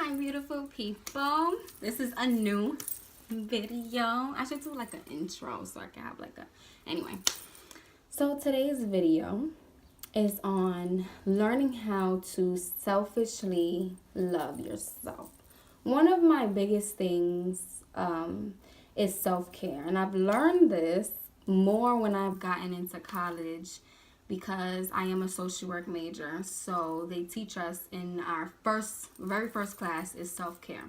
my beautiful people. This is a new video. I should do like an intro so I can have like a... Anyway, so today's video is on learning how to selfishly love yourself. One of my biggest things is self-care. And I've learned this more when I've gotten into college because I am a social work major. So they teach us in our very first class is self-care.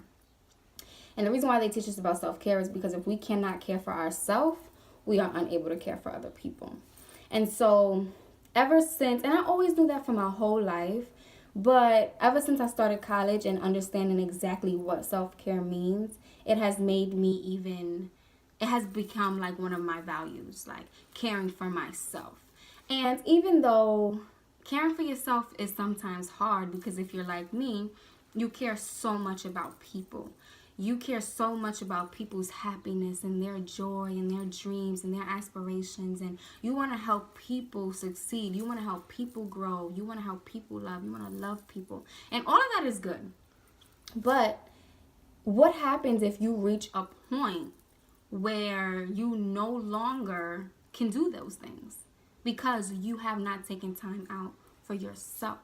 And the reason why they teach us about self-care is because if we cannot care for ourselves, we are unable to care for other people. And so ever since, and I always knew that for my whole life, but ever since I started college and understanding exactly what self-care means, it has become like one of my values, like caring for myself. And even though caring for yourself is sometimes hard, because if you're like me, you care so much about people. You care so much about people's happiness and their joy and their dreams and their aspirations. And you want to help people succeed. You want to help people grow. You want to help people love. You want to love people. And all of that is good. But what happens if you reach a point where you no longer can do those things because you have not taken time out for yourself?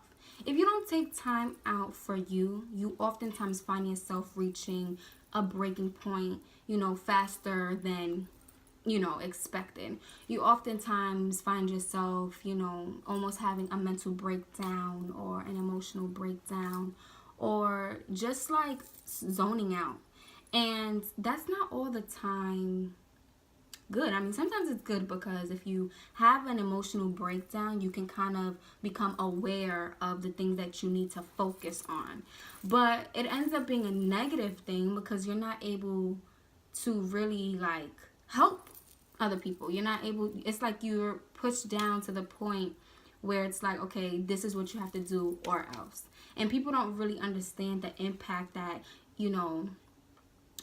If you don't take time out for you, you oftentimes find yourself reaching a breaking point, faster than, expected. You oftentimes find yourself, almost having a mental breakdown or an emotional breakdown or just like zoning out. And that's not all the time good. I mean, sometimes it's good because if you have an emotional breakdown, you can kind of become aware of the things that you need to focus on. But it ends up being a negative thing because you're not able to really like help other people. You're not able, it's like you're pushed down to the point where it's like, okay, this is what you have to do or else. And people don't really understand the impact that,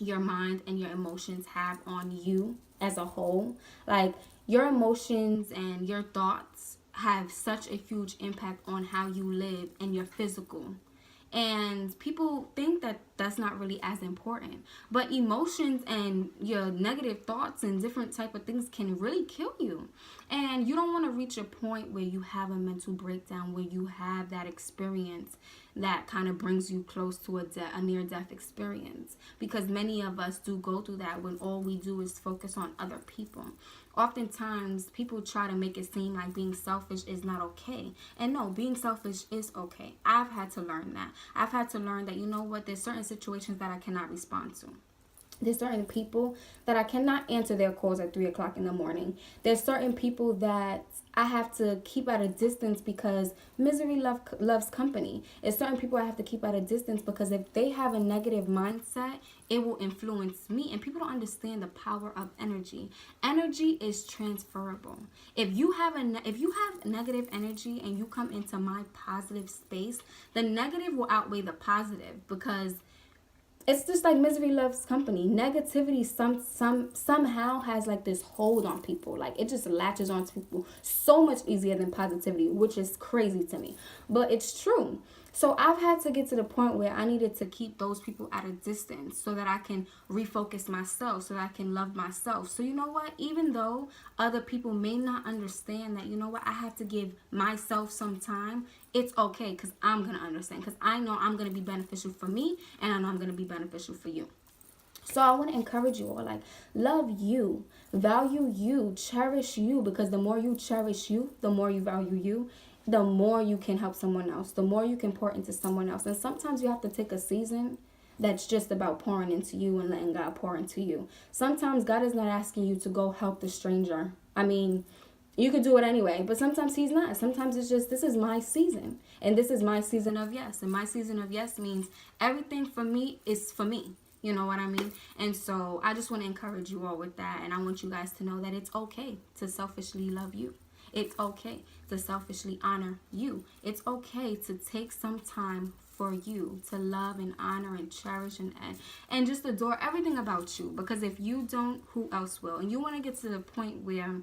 your mind and your emotions have on you as a whole. Like, your emotions and your thoughts have such a huge impact on how you live and your physical. And people think that that's not really as important. But emotions and your negative thoughts and different type of things can really kill you. And you don't want to reach a point where you have a mental breakdown, where you have that experience that kind of brings you close to a near-death experience. Because many of us do go through that when all we do is focus on other people. Oftentimes, people try to make it seem like being selfish is not okay. And no, being selfish is okay. I've had to learn that. I've had to learn that, there's certain situations that I cannot respond to. There's certain people that I cannot answer their calls at 3 o'clock in the morning. There's certain people that I have to keep at a distance because misery loves company. There's certain people I have to keep at a distance because if they have a negative mindset, it will influence me. And people don't understand the power of energy. Energy is transferable. If you have negative energy and you come into my positive space, the negative will outweigh the positive because it's just like misery loves company. Negativity somehow has like this hold on people. Like, it just latches onto people so much easier than positivity, which is crazy to me. But it's true. So I've had to get to the point where I needed to keep those people at a distance so that I can refocus myself, so that I can love myself. So you know what? Even though other people may not understand that, I have to give myself some time, it's okay because I'm going to understand, because I know I'm going to be beneficial for me and I know I'm going to be beneficial for you. So I want to encourage you all, like, love you, value you, cherish you, because the more you cherish you, the more you value you, the more you can help someone else, the more you can pour into someone else. And sometimes you have to take a season that's just about pouring into you and letting God pour into you. Sometimes God is not asking you to go help the stranger. I mean, you could do it anyway, but sometimes he's not. Sometimes it's just, this is my season, and this is my season of yes. And my season of yes means everything for me is for me. You know what I mean? And so I just want to encourage you all with that. And I want you guys to know that it's okay to selfishly love you. It's okay to selfishly honor you. It's okay to take some time for you, to love and honor and cherish and just adore everything about you. Because if you don't, who else will? And you want to get to the point where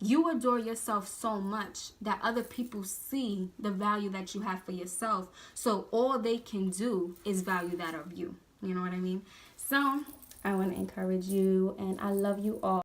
you adore yourself so much that other people see the value that you have for yourself. So all they can do is value that of you. You know what I mean? So I want to encourage you, and I love you all.